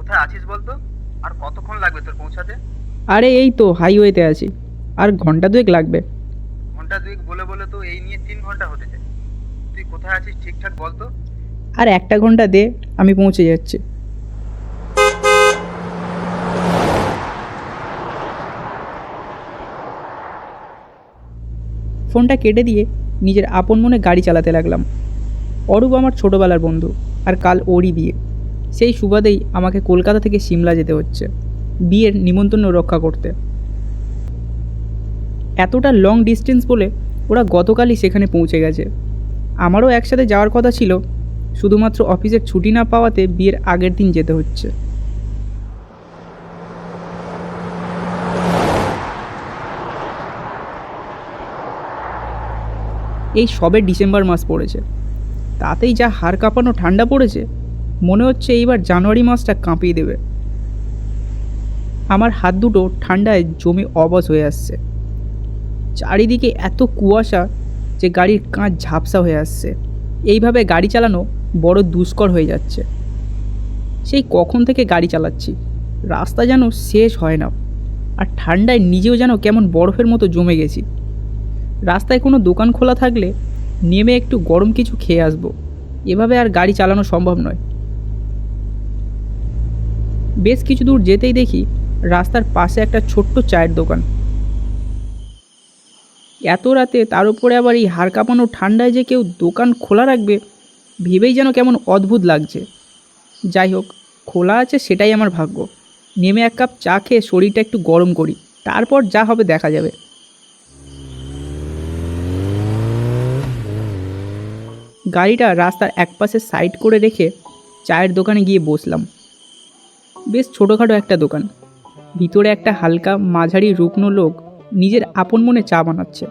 কোথায় আছিস বলতো? আর কতক্ষণ লাগবে তোর পৌঁছাতে? আরে এই তো হাইওয়েতে আছি। আর ঘন্টা দুয়েক লাগবে। ঘন্টা দুয়েক বলে বলে তো এই নিয়ে 3 ঘন্টা হতে যায়। তুই কোথায় আছিস ঠিকঠাক বলতো? আর একটা ঘন্টা দে, আমি পৌঁছে যাচ্ছি। ফোনটা কেটে দিয়ে নিজের আপন মনে গাড়ি চালাতে লাগলাম। অরূপ আমার ছোটোবেলার বন্ধু, আর কাল ওরই বিয়ে। সেই সুবাদেই আমাকে কলকাতা থেকে সিমলা যেতে হচ্ছে বিয়ের নিমন্ত্রণ রক্ষা করতে। এতটা লং ডিস্টেন্স বলে ওরা গতকালই সেখানে পৌঁছে গেছে। আমারও একসাথে যাওয়ার কথা ছিল, শুধুমাত্র অফিসের ছুটি না পাওয়াতে বিয়ের আগের দিন যেতে হচ্ছে। এই সবে ডিসেম্বর মাস পড়েছে, তাতেই যা হাড় কাঁপানো ঠান্ডা পড়েছে, মনে হচ্ছে এইবার জানুয়ারি মাসটা কাঁপিয়ে দেবে। আমার হাত দুটো ঠান্ডায় জমে অবশ হয়ে আসছে। চারিদিকে এত কুয়াশা যে গাড়ির কাঁচ ঝাপসা হয়ে আসছে। এইভাবে গাড়ি চালানো বড় দুষ্কর হয়ে যাচ্ছে। সেই কখন থেকে গাড়ি চালাচ্ছি, রাস্তা যেন শেষ হয় না। আর ঠান্ডায় নিজেও যেন কেমন বরফের মতো জমে গেছি। রাস্তায় কোনো দোকান খোলা থাকলে নেমে একটু গরম কিছু খেয়ে আসবো। এভাবে আর গাড়ি চালানো সম্ভব নয়। বেশ কিছু দূর যেতেই দেখি রাস্তার পাশে একটা ছোট্ট চায়ের দোকান। এত রাতে তার উপরে আবার এই হাড় কাঁপানো ঠান্ডায় যে কেউ দোকান খোলা রাখবে, ভেবেই যেন কেমন অদ্ভুত লাগছে। যাই হোক, খোলা আছে সেটাই আমার ভাগ্য। নেমে এক কাপ চা খেয়ে শরীরটা একটু গরম করি, তারপর যা হবে দেখা যাবে। গাড়িটা রাস্তার একপাশে সাইড করে রেখে চায়ের দোকানে গিয়ে বসলাম। বেশ ছোটোখাটো একটা দোকান, ভিতরে একটা হালকা মাঝারি রুগ্ন লোক নিজের আপন মনে চা বানাচ্ছে,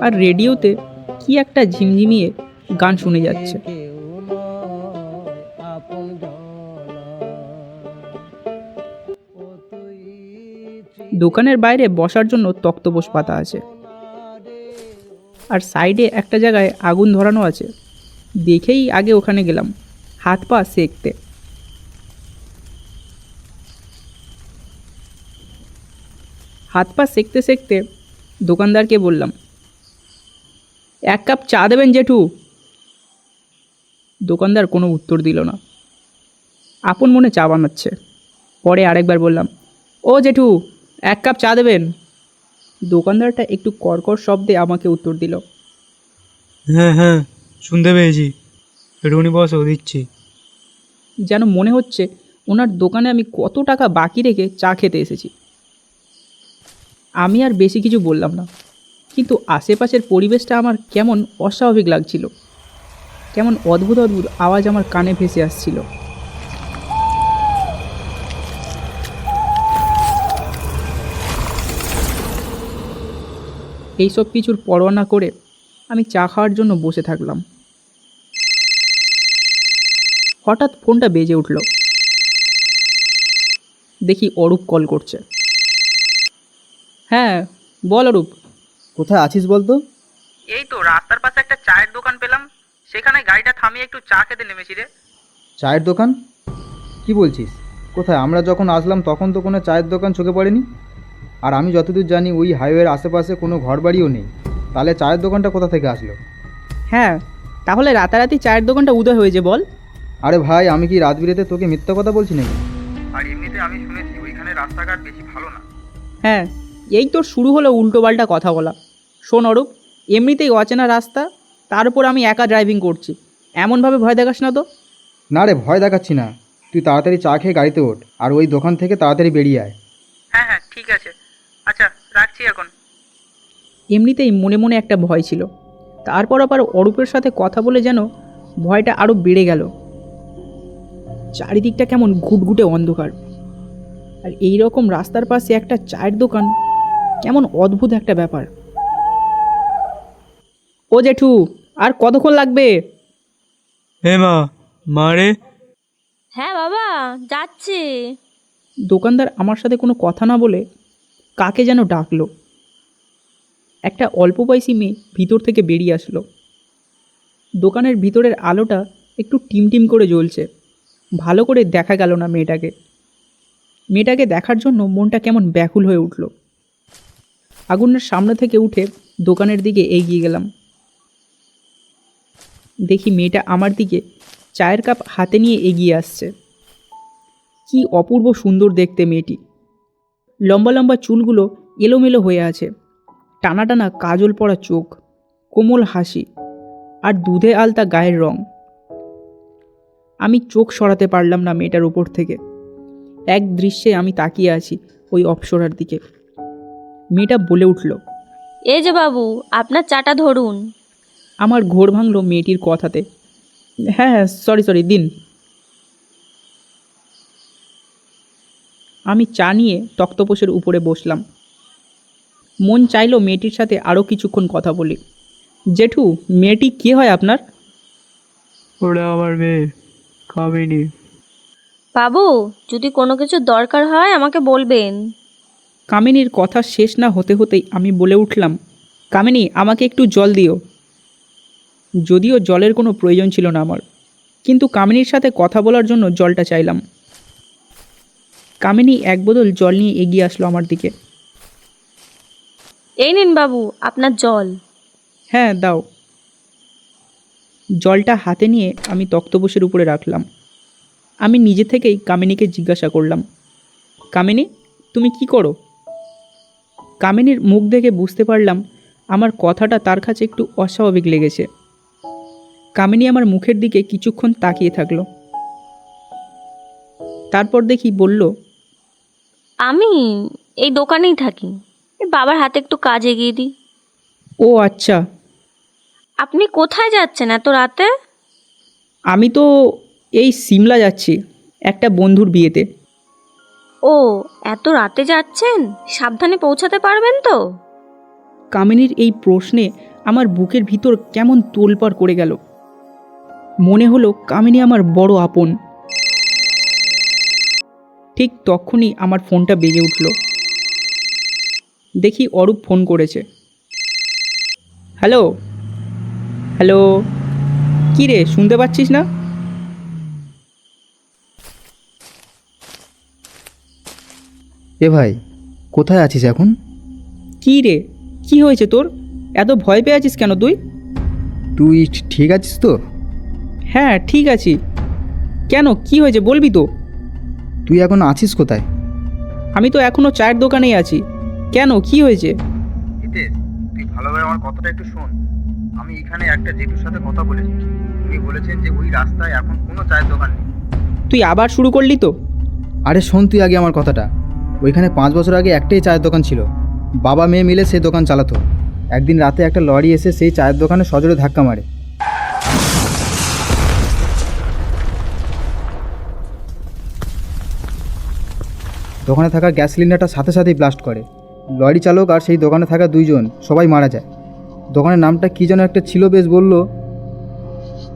আর রেডিওতে কি একটা ঝিমঝিমিয়ে গান শুনে যাচ্ছে। দোকানের বাইরে বসার জন্য তক্তপোষ পাতা আছে, আর সাইডে একটা জায়গায় আগুন ধরানো আছে। দেখেই আগে ওখানে গেলাম হাত পা সেঁকতে। হাত পা সেঁকতে সেঁকতে দোকানদারকে বললাম, 1 কাপ চা দেবেন জেঠু? দোকানদার কোনো উত্তর দিল না, আপন মনে চা বানাচ্ছে। পরে আরেকবার বললাম, ও জেঠু, 1 কাপ চা দেবেন? দোকানদারটা একটু কর্কশ শব্দে আমাকে উত্তর দিল, হ্যাঁ হ্যাঁ, শুনতে পেয়েছি। রুনি বসও দিচ্ছি। যেন মনে হচ্ছে ওনার দোকানে আমি কত টাকা বাকি রেখে চা খেতে এসেছি। আমি আর বেশি কিছু বললাম না, কিন্তু আশেপাশের পরিবেশটা আমার কেমন অস্বাভাবিক লাগছিল। কেমন অদ্ভুত অদ্ভুত আওয়াজ আমার কানে ভেসে আসছিল। এইসব কিছুর পরোয়া না করে আমি চা খাওয়ার জন্য বসে থাকলাম। হঠাৎ ফোনটা বেজে উঠল। দেখি অরূপ কল করছে। হ্যাঁ বল অরূপ। কোথায় আছিস বলতো? এই তো রাস্তার পাশে একটা চায়ের দোকান পেলাম, সেখানে গাড়িটা থামিয়ে একটু চা খেতে নেমেছি রে। চায়ের দোকান? কি বলছিস? কোথায়? আমরা যখন আসলাম তখন তো কোনো চায়ের দোকান চোখে পড়েনি। আর আমি যতদূর জানি ওই হাইওয়ের আশেপাশে কোনো ঘরবাড়িও নেই। তাহলে চায়ের দোকানটা কোথা থেকে আসলো? হ্যাঁ, তাহলে রাতারাতি চায়ের দোকানটা উদয় হয়েছে বল। আরে ভাই, আমি কি রাত বিরেতে তোকে মিথ্যা কথা বলছি নাকি? আর এমনিতে আমি শুনেছি ওইখানে রাস্তাঘাট বেশি ভালো না। হ্যাঁ, এই তোর শুরু হলো উল্টোপাল্টা কথা বলা। শোন অরূপ, এমনিতেই অচেনা রাস্তা, তার উপর আমি একা ড্রাইভিং করছি, এমনভাবে ভয় দেখাস না তো। না রে, ভয় দেখাচ্ছি না। তুই তাড়াতাড়ি চা খেয়ে গাড়িতে ওঠ আর ওই দোকান থেকে তাড়াতাড়ি বেরিয়ে আয়। হ্যাঁ হ্যাঁ ঠিক আছে, আচ্ছা রাখছি এখন। এমনিতেই মনে মনে একটা ভয় ছিল, তারপর আবার অরূপের সাথে কথা বলে যেন ভয়টা আরও বেড়ে গেল। চারিদিকটা কেমন ঘুটঘুটে অন্ধকার, আর এই রকম রাস্তার পাশে একটা চায়ের দোকান, কেমন অদ্ভুত একটা ব্যাপার। ও জেঠু, আর কতক্ষণ লাগবে? হে মা, মা রে। হ্যাঁ বাবা, যাচ্ছি। দোকানদার আমার সাথে কোনো কথা না বলে কাকে যেন ডাকলো। একটা অল্প বয়সী মেয়ে ভিতর থেকে বেরিয়ে আসলো। দোকানের ভিতরের আলোটা একটু টিমটিম করে জ্বলছে, ভালো করে দেখা গেল না মেয়েটাকে। মেয়েটাকে দেখার জন্য মনটা কেমন ব্যাকুল হয়ে উঠল। আগুনের সামনে থেকে উঠে দোকানের দিকে এগিয়ে গেলাম। দেখি মেয়েটা আমার দিকে চায়ের কাপ হাতে নিয়ে এগিয়ে আসছে। কি অপূর্ব সুন্দর দেখতে মেয়েটি। লম্বা লম্বা চুলগুলো এলোমেলো হয়ে আছে, টানা টানা কাজল পড়া চোখ, কোমল হাসি আর দুধে আলতা গায়ের রং। আমি চোখ সরাতে পারলাম না মেয়েটার উপর থেকে। এক দৃশ্যে আমি তাকিয়ে আছি ওই অপ্সরার দিকে। মেয়েটা বলে উঠল, এই যে বাবু, আপনার চাটা ধরুন। আমার ঘোর ভাঙল মেয়েটির কথাতে। হ্যাঁ, সরি দিন। আমি চা নিয়ে তক্তপোষের উপরে বসলাম। মন চাইলো মেয়েটির সাথে আরও কিছুক্ষণ কথা বলি। জেঠু, মেয়েটি কে হয় আপনার? ওরা আমার মেয়ে কামিনী। বাবু, যদি কোনো কিছু দরকার হয় আমাকে বলবেন। কামিনীর কথা শেষ না হতে হতেই আমি বলে উঠলাম, কামিনী, আমাকে একটু জল দিও। যদিও জলের কোনো প্রয়োজন ছিল না আমার, কিন্তু কামিনীর সাথে কথা বলার জন্য জলটা চাইলাম। কামিনী এক বোতল জল নিয়ে এগিয়ে আসলো আমার দিকে। এই নিন বাবু, আপনার জল। হ্যাঁ, দাও। জলটা হাতে নিয়ে আমি তক্তপোষের উপরে রাখলাম। আমি নিজে থেকেই কামিনীকে জিজ্ঞাসা করলাম, কামিনী, তুমি কি করো? কামিনীর মুখ দেখে বুঝতে পারলাম আমার কথাটা তার কাছে একটু অস্বাভাবিক লেগেছে। কামিনী আমার মুখের দিকে কিছুক্ষণ তাকিয়ে থাকলো। তারপর দেখি বলল, আমি এই দোকানেই থাকি, এই বাবার হাতে একটু কাজ এগিয়ে দিই। ও আচ্ছা। আপনি কোথায় যাচ্ছেন এত রাতে? আমি তো এই সিমলা যাচ্ছি একটা বন্ধুর বিয়েতে। ও, এত রাতে যাচ্ছেন? সাবধানে পৌঁছাতে পারবেন তো? কামিনীর এই প্রশ্নে আমার বুকের ভিতর কেমন তোলপাড় করে গেল। মনে হলো কামিনী আমার বড় আপন। ঠিক তখনই আমার ফোনটা বেজে উঠল। দেখি অরূপ ফোন করেছে। হ্যালো হ্যালো, কী রে, শুনতে পাচ্ছিস না? এ ভাই, কোথায় আছিস এখন? কী রে, কী হয়েছে তোর? এত ভয় পেয়ে আছিস কেন তুই? তুই ঠিক আছিস তো? হ্যাঁ, ঠিক আছি। কেন, কি হয়েছে বলবি তো? তুই এখন আছিস কোথায়? আমি তো এখনও চায়ের দোকানেই আছি। কেন, কি হয়েছে? হিতেশ, তুই ভালোভাবে আমার কথাটা একটু শোন। আমি এখানে একটা জেঠুর সাথে কথা বলেছি। উনি বলেছেন যে ওই রাস্তায় এখন কোনো চায়ের দোকান নেই। তুই আবার শুরু করলি তো? আরে শোন তুই আগে আমার কথাটা। ওইখানে 5 বছর আগে একটাই চায়ের দোকান ছিল। বাবা মেয়ে মিলে সেই দোকান চালাতো। একদিন রাতে একটা লরি এসে সেই চায়ের দোকানে সজোরে ধাক্কা মারে। দোকানে থাকা গ্যাস সিলিন্ডারটা সাথে সাথেই ব্লাস্ট করে। লরি চালক আর সেই দোকানে থাকা 2 জন সবাই মারা যায়। দোকানের নামটা কী যেন একটা ছিল, বেশ বললো।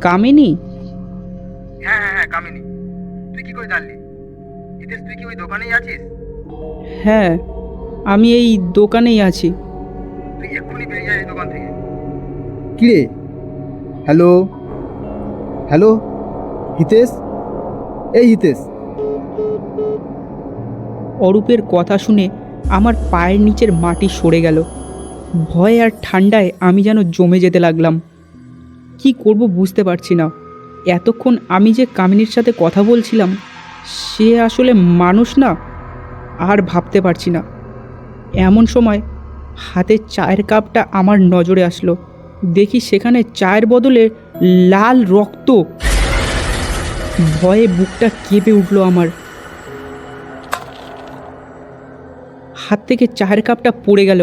কামিনী? হ্যাঁ কামিনী। তুই কি করে জানলি? হিতেশ, তুই কি ওই দোকানেই আছিস? হ্যাঁ, আমি এই দোকানেই আছি। তুই এক্ষুনি বেরিয়ে যা এই দোকান থেকে। কি রে? হ্যালো হ্যালো, হিতেশ, এই হিতেশ। অরূপের কথা শুনে আমার পায়ের নিচের মাটি সরে গেল। ভয় আর ঠান্ডায় আমি যেন জমে যেতে লাগলাম। কি করব বুঝতে পারছি না। এতক্ষণ আমি যে কামিনীর সাথে কথা বলছিলাম, সে আসলে মানুষ না, আর ভাবতে পারছি না। এমন সময় হাতের চায়ের কাপটা আমার নজরে আসলো। দেখি সেখানে চায়ের বদলে লাল রক্ত। ভয়ে বুকটা কেঁপে উঠল আমার। হাত থেকে চায়ের কাপটা পড়ে গেল।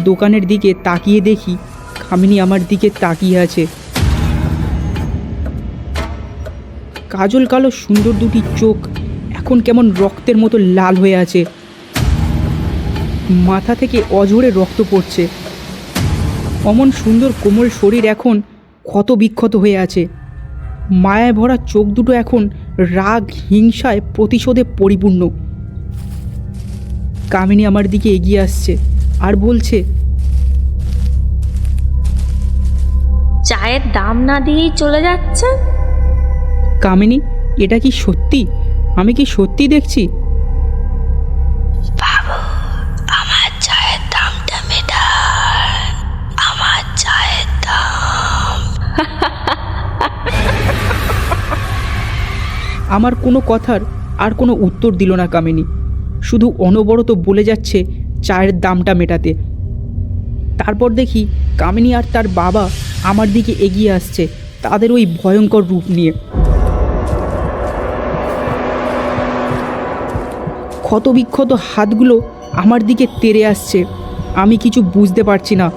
দোকানের দিকে তাকিয়ে দেখি কামিনী আমার দিকে তাকিয়ে আছে। কাজল কালো সুন্দর দুটি চোখ এখন কেমন রক্তের মতো লাল হয়ে আছে। মাথা থেকে অঝরে রক্ত পড়ছে। অমন সুন্দর কোমল শরীর এখন ক্ষত বিক্ষত হয়ে আছে। মায়ায় ভরা চোখ দুটো এখন রাগ, হিংসায়, প্রতিশোধে পরিপূর্ণ। কামিনী আমার দিকে এগিয়ে আসছে আর বলছে, চায়ের দাম না দিয়েই চলে যাচ্ছে? কামিনী, এটা কি সত্যি? আমি কি সত্যি দেখছি? আমার কোনো কথার আর কোনো উত্তর দিল না কামিনী, শুধু অনবরত বলে যাচ্ছে চায়ের দামটা মেটাতে। তারপর দেখি কামিনী আর তার বাবা আমার দিকে এগিয়ে আসছে, তাদের ওই ভয়ঙ্কর রূপ নিয়ে। ক্ষতবিক্ষত হাতগুলো আমার দিকে তেড়ে আসছে। আমি কিছু বুঝতে পারছি না,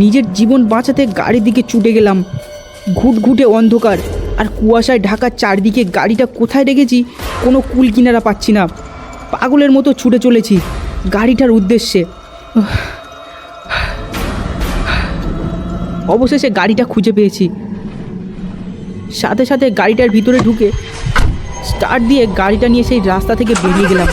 নিজের জীবন বাঁচাতে গাড়ির দিকে ছুটে গেলাম। ঘুটঘুটে অন্ধকার আর কুয়াশায় ঢাকা চারদিকে গাড়িটা কোথায় রেখেছি কোনো কুল কিনারা পাচ্ছি না। পাগলের মতো ছুটে চলেছি গাড়িটার উদ্দেশ্যে। অবশেষে গাড়িটা খুঁজে পেয়েছি। সাথে সাথে গাড়িটার ভিতরে ঢুকে স্টার্ট দিয়ে গাড়িটা নিয়ে সেই রাস্তা থেকে বেরিয়ে গেলাম।